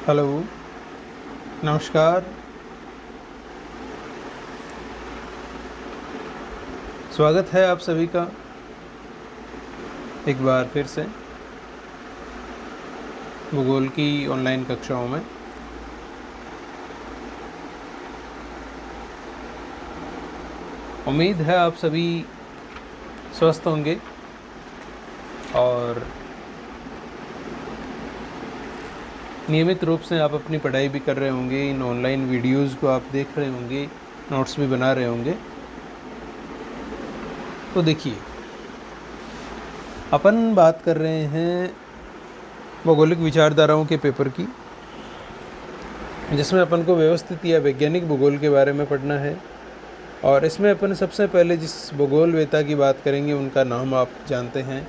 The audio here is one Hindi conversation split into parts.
हेलो, नमस्कार। स्वागत है आप सभी का एक बार फिर से भूगोल की ऑनलाइन कक्षाओं में। उम्मीद है आप सभी स्वस्थ होंगे और नियमित रूप से आप अपनी पढ़ाई भी कर रहे होंगे। इन ऑनलाइन वीडियोज़ को आप देख रहे होंगे, नोट्स भी बना रहे होंगे। तो देखिए, अपन बात कर रहे हैं भौगोलिक विचारधाराओं के पेपर की, जिसमें अपन को व्यवस्थित या वैज्ञानिक भूगोल के बारे में पढ़ना है। और इसमें अपन सबसे पहले जिस भूगोलवेता की बात करेंगे उनका नाम आप जानते हैं,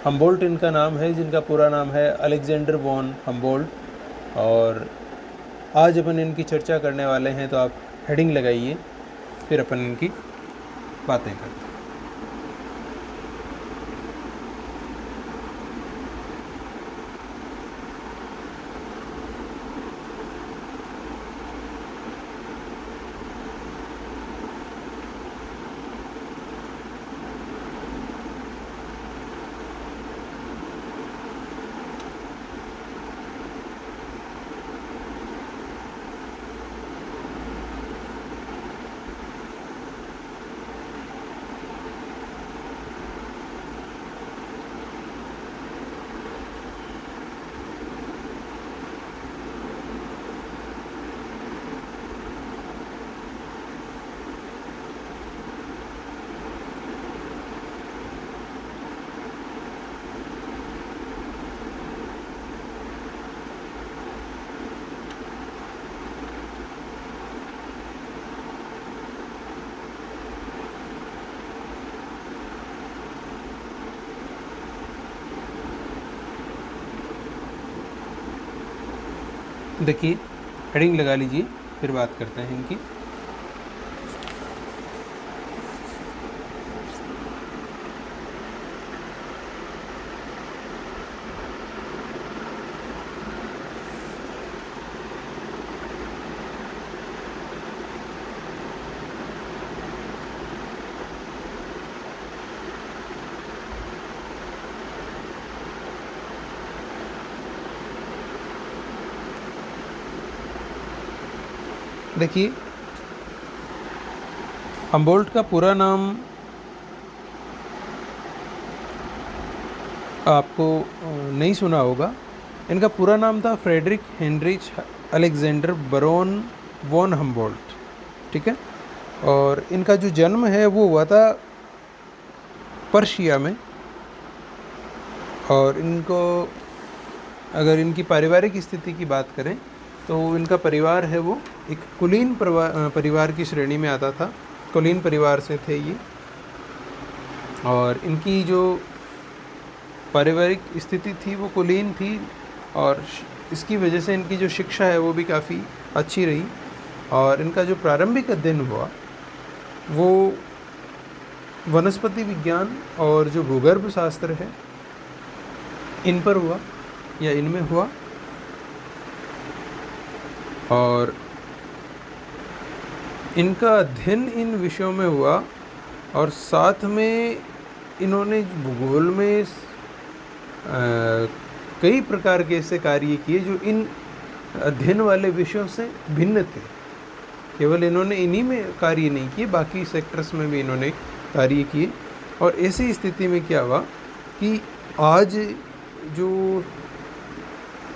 हम्बोल्ट इनका नाम है, जिनका पूरा नाम है अलेक्जेंडर वॉन हम्बोल्ट। और आज अपन इनकी चर्चा करने वाले हैं, तो आप हेडिंग लगाइए, फिर अपन इनकी बातें करते हैं। देखिए, हेडिंग लगा लीजिए, फिर बात करते हैं इनकी। देखिए, हम्बोल्ट का पूरा नाम आपको नहीं सुना होगा। इनका पूरा नाम था Friedrich Heinrich Alexander Baron von Humboldt, ठीक है। और इनका जो जन्म है वो हुआ था पर्शिया में। और इनको अगर इनकी पारिवारिक स्थिति की बात करें तो इनका परिवार है वो एक कुलीन परिवार की श्रेणी में आता था। कुलीन परिवार से थे ये। और इनकी जो पारिवारिक स्थिति थी वो कुलीन थी, और इसकी वजह से इनकी जो शिक्षा है वो भी काफ़ी अच्छी रही। और इनका जो प्रारंभिक अध्ययन हुआ वो वनस्पति विज्ञान और जो भूगर्भ शास्त्र है इन पर हुआ या इनमें हुआ। और इनका अध्ययन इन विषयों में हुआ, और साथ में इन्होंने भूगोल में कई प्रकार के ऐसे कार्य किए जो इन अध्ययन वाले विषयों से भिन्न थे। केवल इन्होंने इन्हीं में कार्य नहीं किए, बाकी सेक्टर्स में भी इन्होंने कार्य किए। और ऐसी स्थिति में क्या हुआ कि आज जो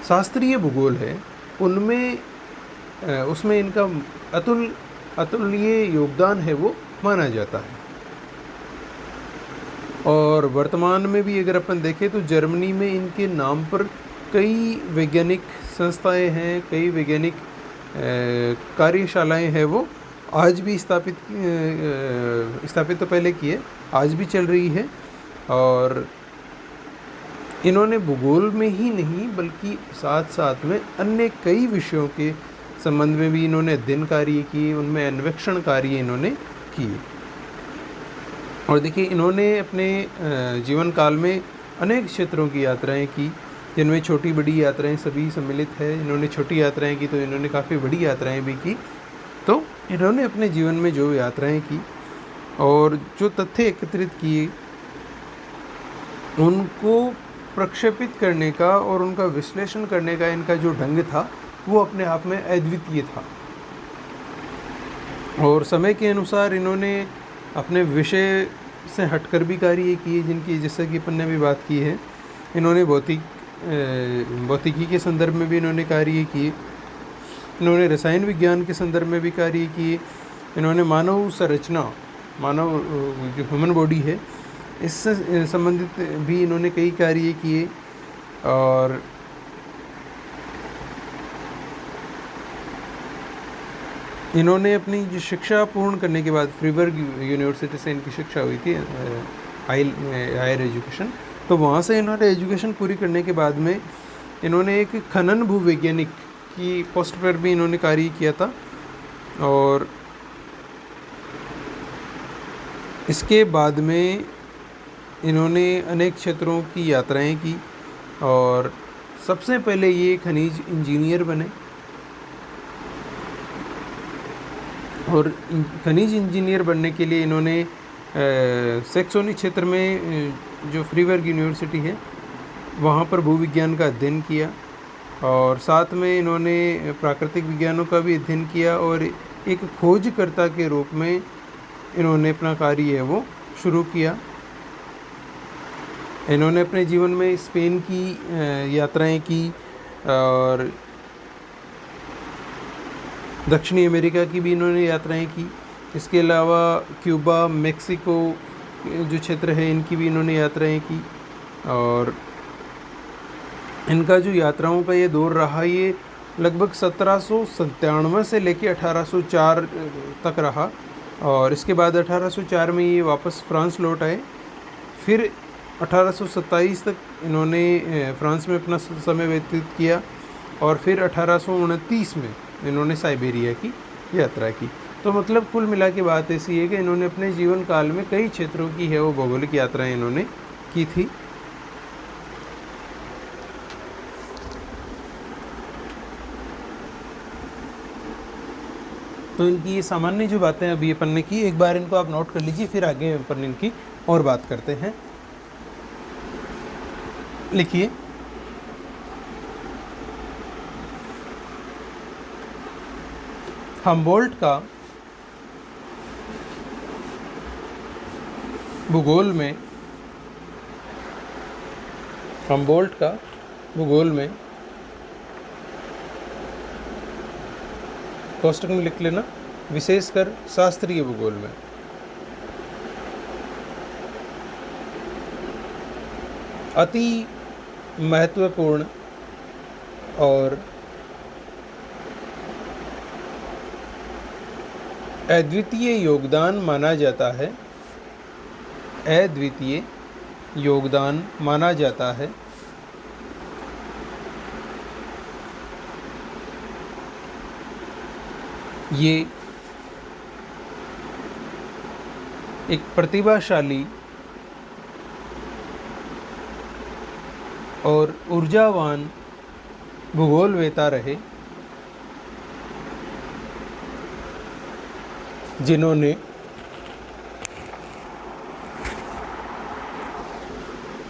शास्त्रीय भूगोल है उनमें उसमें इनका अतुलनीय योगदान है वो माना जाता है। और वर्तमान में भी अगर अपन देखें तो जर्मनी में इनके नाम पर कई वैज्ञानिक संस्थाएं हैं, कई वैज्ञानिक कार्यशालाएं हैं वो आज भी स्थापित तो पहले की है, आज भी चल रही है। और इन्होंने भूगोल में ही नहीं बल्कि साथ साथ में अन्य कई विषयों के संबंध में भी इन्होंने अध्ययन कार्य किए, उनमें अन्वेषण कार्य इन्होंने किए। और देखिए, इन्होंने अपने जीवन काल में अनेक क्षेत्रों की यात्राएं की, जिनमें छोटी बड़ी यात्राएं सभी सम्मिलित है। इन्होंने छोटी यात्राएं की तो इन्होंने काफ़ी बड़ी यात्राएं भी की। तो इन्होंने अपने जीवन में जो यात्राएं की और जो तथ्य एकत्रित किए उनको प्रक्षेपित करने का और उनका विश्लेषण करने का इनका जो ढंग था वो अपने आप में अद्वितीय था। और समय के अनुसार इन्होंने अपने विषय से हटकर भी कार्य किए, जिनकी जैसा कि अपन ने भी बात की है। इन्होंने भौतिकी के संदर्भ में भी इन्होंने कार्य किए, इन्होंने रसायन विज्ञान के संदर्भ में भी कार्य किए, इन्होंने मानव संरचना, मानव जो ह्यूमन बॉडी है इससे संबंधित भी इन्होंने कई कार्य किए। और इन्होंने अपनी जो शिक्षा पूर्ण करने के बाद फ्रीबर्ग यूनिवर्सिटी से इनकी शिक्षा हुई थी, हायर एजुकेशन, तो वहाँ से इन्होंने एजुकेशन पूरी करने के बाद में इन्होंने एक खनन भूवैज्ञानिक की पोस्ट पर भी इन्होंने कार्य किया था। और इसके बाद में इन्होंने अनेक क्षेत्रों की यात्राएं की और सबसे पहले ये खनिज इंजीनियर बने। और खनिज इंजीनियर बनने के लिए इन्होंने सैक्सोनी क्षेत्र में जो फ्रीबर्ग यूनिवर्सिटी है वहाँ पर भूविज्ञान का अध्ययन किया और साथ में इन्होंने प्राकृतिक विज्ञानों का भी अध्ययन किया और एक खोजकर्ता के रूप में इन्होंने अपना कार्य है वो शुरू किया। इन्होंने अपने जीवन में स्पेन की यात्राएं की और दक्षिणी अमेरिका की भी इन्होंने यात्राएं की। इसके अलावा क्यूबा, मेक्सिको जो क्षेत्र है इनकी भी इन्होंने यात्राएं की। और इनका जो यात्राओं का ये दौर रहा ये लगभग 1797 से लेके 1804 तक रहा। और इसके बाद 1804 में ये वापस फ्रांस लौट आए। फिर 1827 तक इन्होंने फ्रांस में अपना समय व्यतीत किया और फिर 1829 में इन्होंने साइबेरिया की यात्रा की। तो मतलब कुल मिला के बात ऐसी है कि इन्होंने अपने जीवन काल में कई क्षेत्रों की है वो भौगोलिक यात्राएं इन्होंने की थी। तो इनकी ये सामान्य जो बातें अभी अपन ने की, एक बार इनको आप नोट कर लीजिए, फिर आगे अपन इनकी और बात करते हैं। लिखिए, हम्बोल्ट का भूगोल में कोष्टक में लिख लेना, विशेषकर शास्त्रीय भूगोल में अति महत्वपूर्ण और अद्वितीय योगदान माना जाता है। ये एक प्रतिभाशाली और ऊर्जावान भूगोलवेता रहे जिन्होंने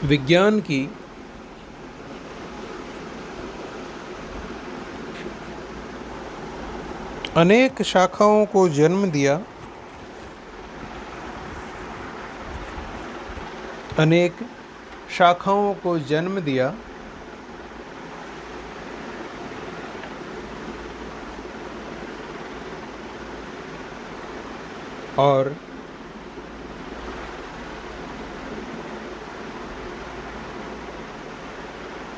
विज्ञान की अनेक शाखाओं को जन्म दिया और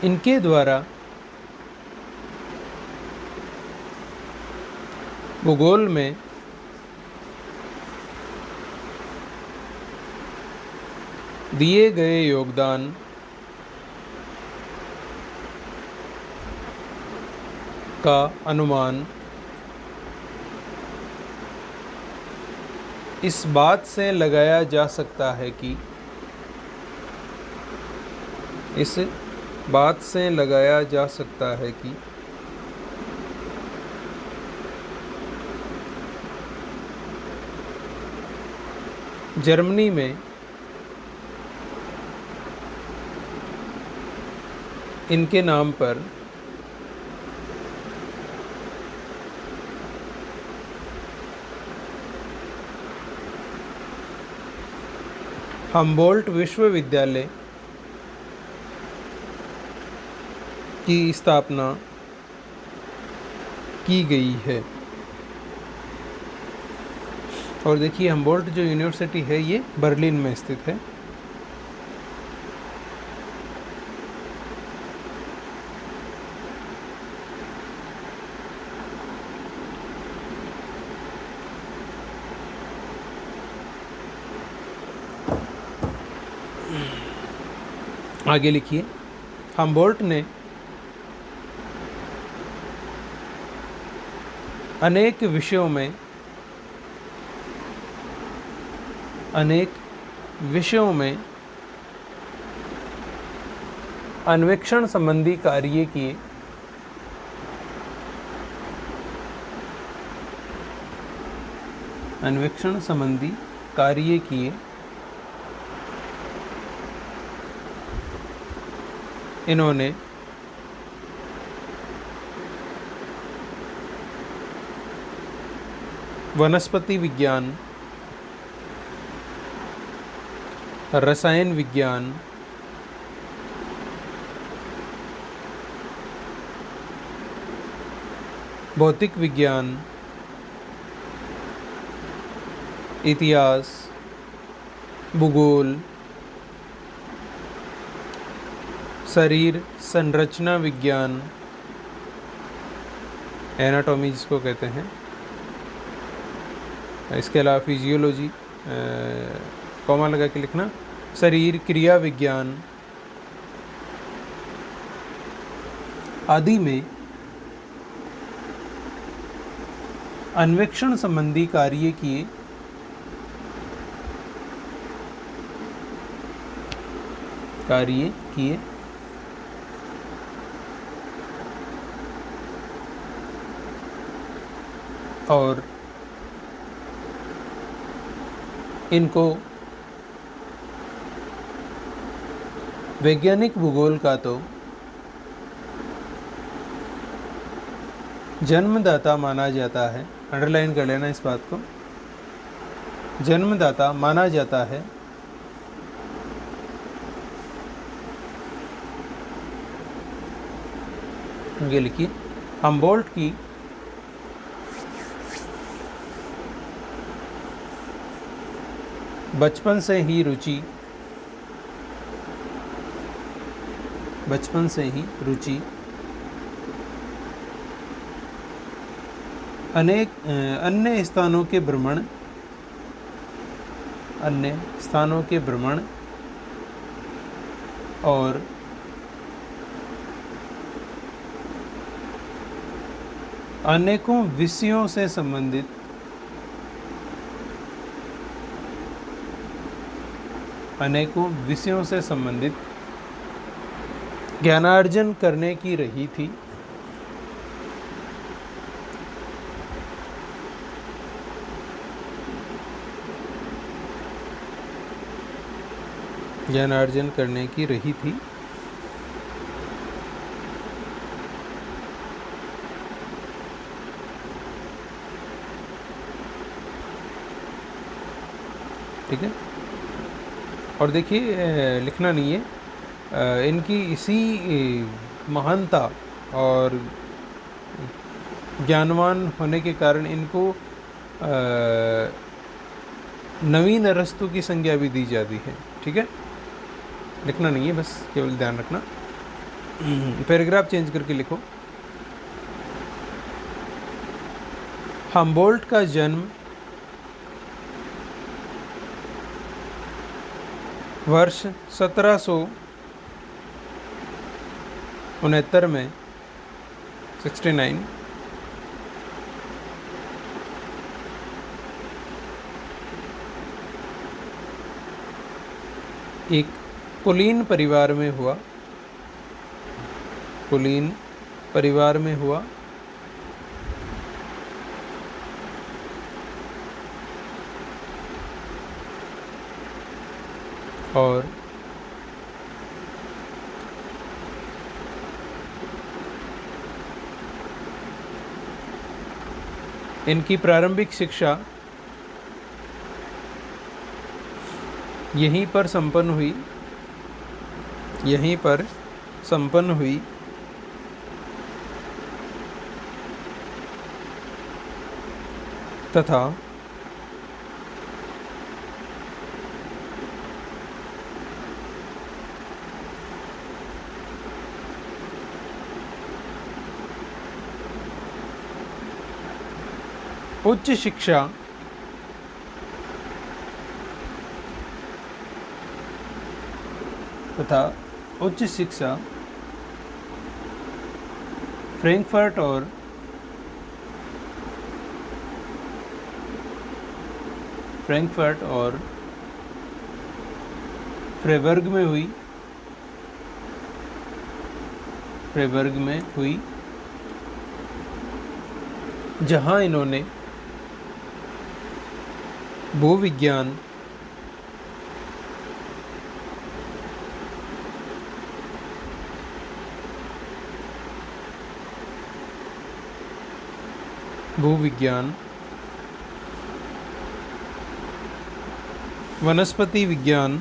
इनके द्वारा भूगोल में दिए गए योगदान का अनुमान इस बात से लगाया जा सकता है कि इस बात से लगाया जा सकता है कि जर्मनी में इनके नाम पर हम्बोल्ट विश्वविद्यालय की स्थापना की गई है। और देखिए हम्बोल्ट जो यूनिवर्सिटी है ये बर्लिन में स्थित है। आगे लिखिए, हम्बोल्ट ने अनेक विषयों में अन्वेषण संबंधी कार्य किए। इन्होंने वनस्पति विज्ञान, रसायन विज्ञान, भौतिक विज्ञान, इतिहास, भूगोल, शरीर संरचना विज्ञान, एनाटॉमी जिसको कहते हैं, इसके अलावा फिजियोलॉजी, कॉमा लगा के लिखना, शरीर क्रिया विज्ञान आदि में अन्वेषण संबंधी कार्य किए। और इनको वैज्ञानिक भूगोल का तो जन्मदाता माना जाता है। अंडरलाइन कर लेना इस बात को, जन्मदाता माना जाता है। आगे लिखिए, हम्बोल्ट की बचपन से ही रुचि अनेक अन्य स्थानों के भ्रमण और अनेकों विषयों से संबंधित ज्ञानार्जन करने की रही थी। ठीक है, और देखिए लिखना नहीं है, इनकी इसी महानता और ज्ञानवान होने के कारण इनको नवीन अरस्तु की संज्ञा भी दी जाती है। ठीक है, लिखना नहीं है, बस केवल ध्यान रखना। पैराग्राफ चेंज करके लिखो। हम्बोल्ट का जन्म वर्ष 1769 में 69 एक कुलीन परिवार में हुआ। कुलीन परिवार में हुआ। और इनकी प्रारंभिक शिक्षा यहीं पर संपन्न हुई तथा उच्च शिक्षा फ्रैंकफर्ट और फ्रेबर्ग में हुई, जहां इन्होंने भूविज्ञान, वनस्पति विज्ञान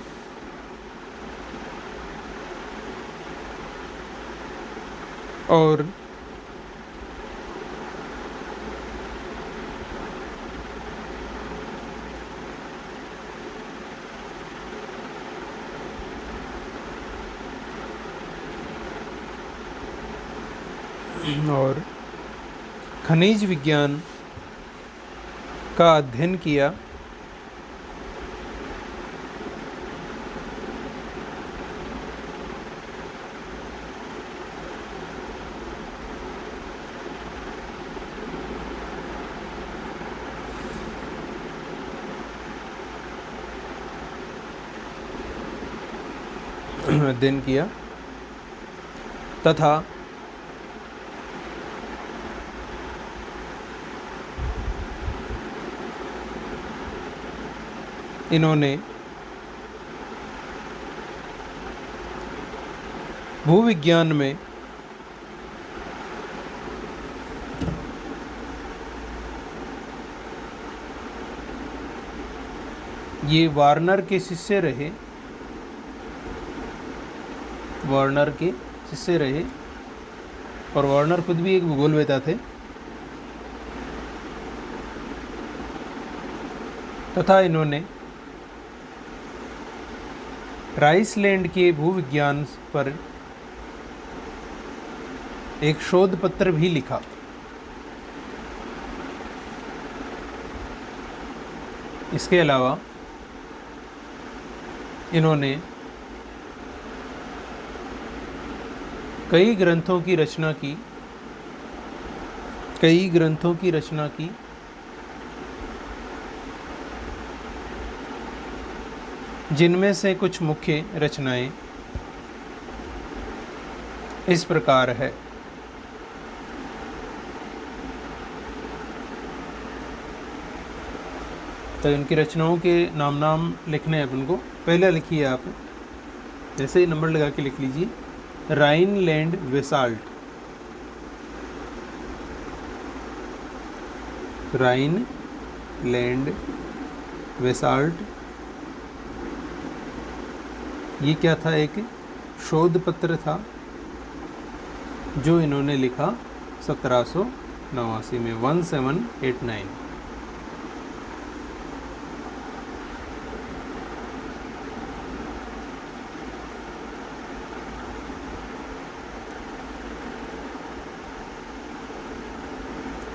और खनिज विज्ञान का अध्ययन किया। तथा इन्होंने भूविज्ञान में ये वार्नर के शिष्य रहे और वार्नर खुद भी एक भूगोलवेता थे। तथा इन्होंने राइसलैंड के भूविज्ञान पर एक शोध पत्र भी लिखा। इसके अलावा इन्होंने कई ग्रंथों की रचना की जिनमें से कुछ मुख्य रचनाएं इस प्रकार है। तो इनकी रचनाओं के नाम लिखने हैं अपन को। पहले लिखिए आप, जैसे ही नंबर लगा के लिख लीजिए, राइनलैंड वेसाल्ट। ये क्या था? एक शोध पत्र था जो इन्होंने लिखा 1789 में, 1789।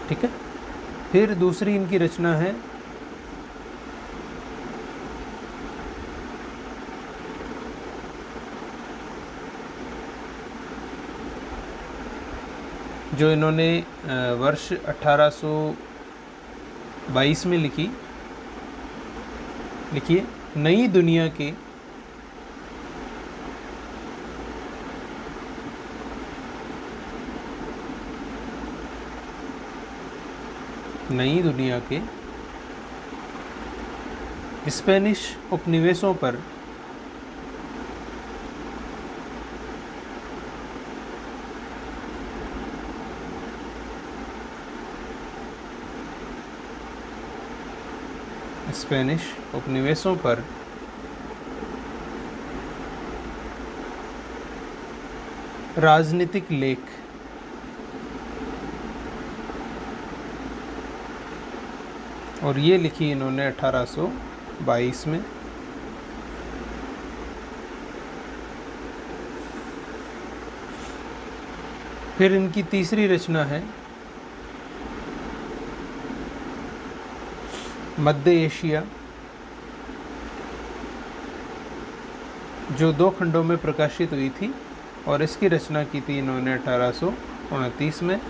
ठीक है। फिर दूसरी इनकी रचना है जो इन्होंने वर्ष 1822 में लिखिए, नई दुनिया के नई दुनिया के स्पेनिश उपनिवेशों पर राजनीतिक लेख और ये लिखी इन्होंने 1822 में। फिर इनकी तीसरी रचना है मध्य एशिया, जो 2 खंडों में प्रकाशित हुई थी और इसकी रचना की थी इन्होंने 1829 में।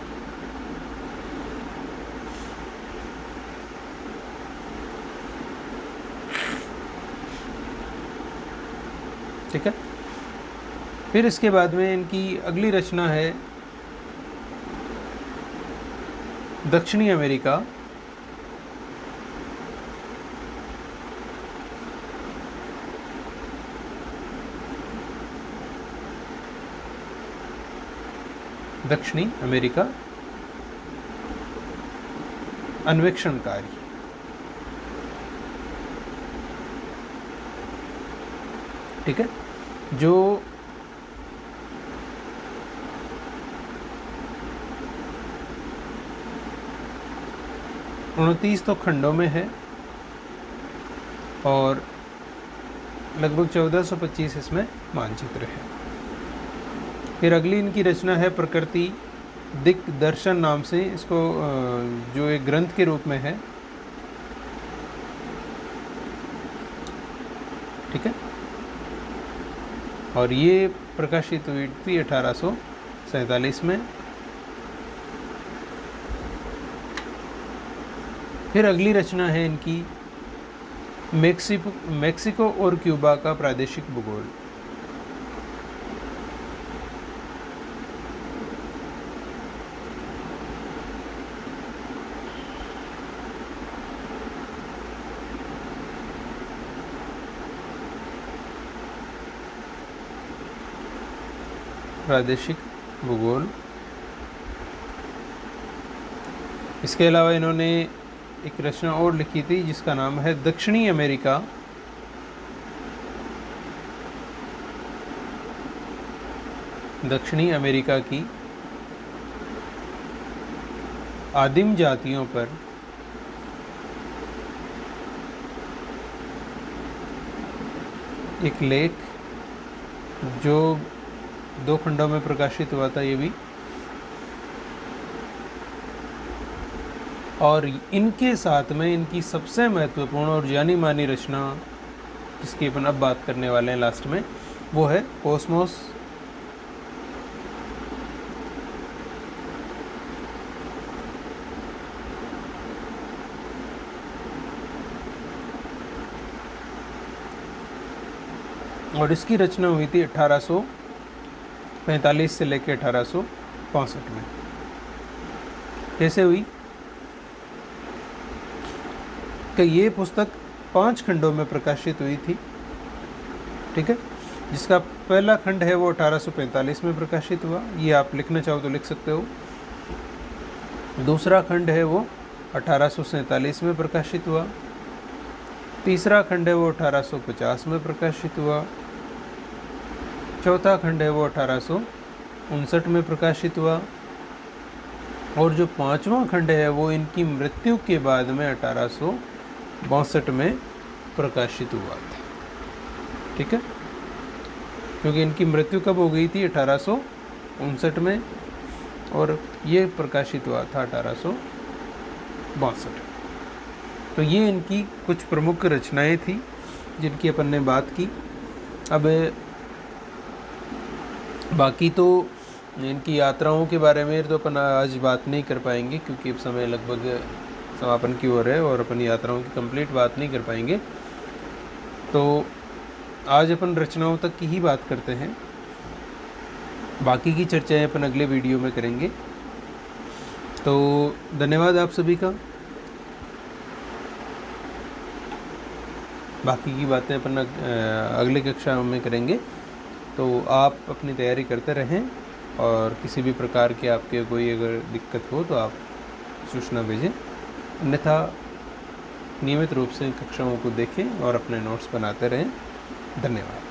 ठीक है। फिर इसके बाद में इनकी अगली रचना है दक्षिणी अमेरिका, अन्वेषण कार्य। ठीक है, जो उनतीस तो खंडों में है और लगभग 1425 इसमें मानचित्र है। फिर अगली इनकी रचना है प्रकृति दिग्दर्शन नाम से, इसको जो एक ग्रंथ के रूप में है। ठीक है, और ये प्रकाशित हुई थी 1847 में। फिर अगली रचना है इनकी मेक्सिको और क्यूबा का प्रादेशिक भूगोल। इसके अलावा इन्होंने एक रचना और लिखी थी जिसका नाम है दक्षिणी अमेरिका, की आदिम जातियों पर एक लेख, जो 2 खंडों में प्रकाशित हुआ था ये भी। और इनके साथ में इनकी सबसे महत्वपूर्ण और जानी मानी रचना, जिसकी अपन अब बात करने वाले हैं लास्ट में, वो है कॉस्मोस। और इसकी रचना हुई थी 1845 से लेकर 1865 में। कैसे हुई कि ये पुस्तक 5 खंडों में प्रकाशित हुई थी। ठीक है, जिसका पहला खंड है वो 1845 में प्रकाशित हुआ, ये आप लिखना चाहो तो लिख सकते हो। दूसरा खंड है वो 1847 में प्रकाशित हुआ। तीसरा खंड है वो 1850 में प्रकाशित हुआ। चौथा खंड है वो 1859 में प्रकाशित हुआ। और जो 5वां खंड है वो इनकी मृत्यु के बाद में 1862 में प्रकाशित हुआ था। ठीक है, क्योंकि इनकी मृत्यु कब हो गई थी? 1859 में, और ये प्रकाशित हुआ था 1862। तो ये इनकी कुछ प्रमुख रचनाएं थी जिनकी अपन ने बात की। अब बाकी तो इनकी यात्राओं के बारे में तो अपन आज बात नहीं कर पाएंगे, क्योंकि अब समय लगभग समापन की ओर है और अपन यात्राओं की कंप्लीट बात नहीं कर पाएंगे। तो आज अपन रचनाओं तक की ही बात करते हैं, बाकी की चर्चाएं अपन अगले वीडियो में करेंगे। तो धन्यवाद आप सभी का। बाकी की बातें अपन अगली कक्षा में करेंगे। तो आप अपनी तैयारी करते रहें और किसी भी प्रकार की आपके कोई अगर दिक्कत हो तो आप सूचना भेजें, अन्यथा नियमित रूप से कक्षाओं को देखें और अपने नोट्स बनाते रहें। धन्यवाद।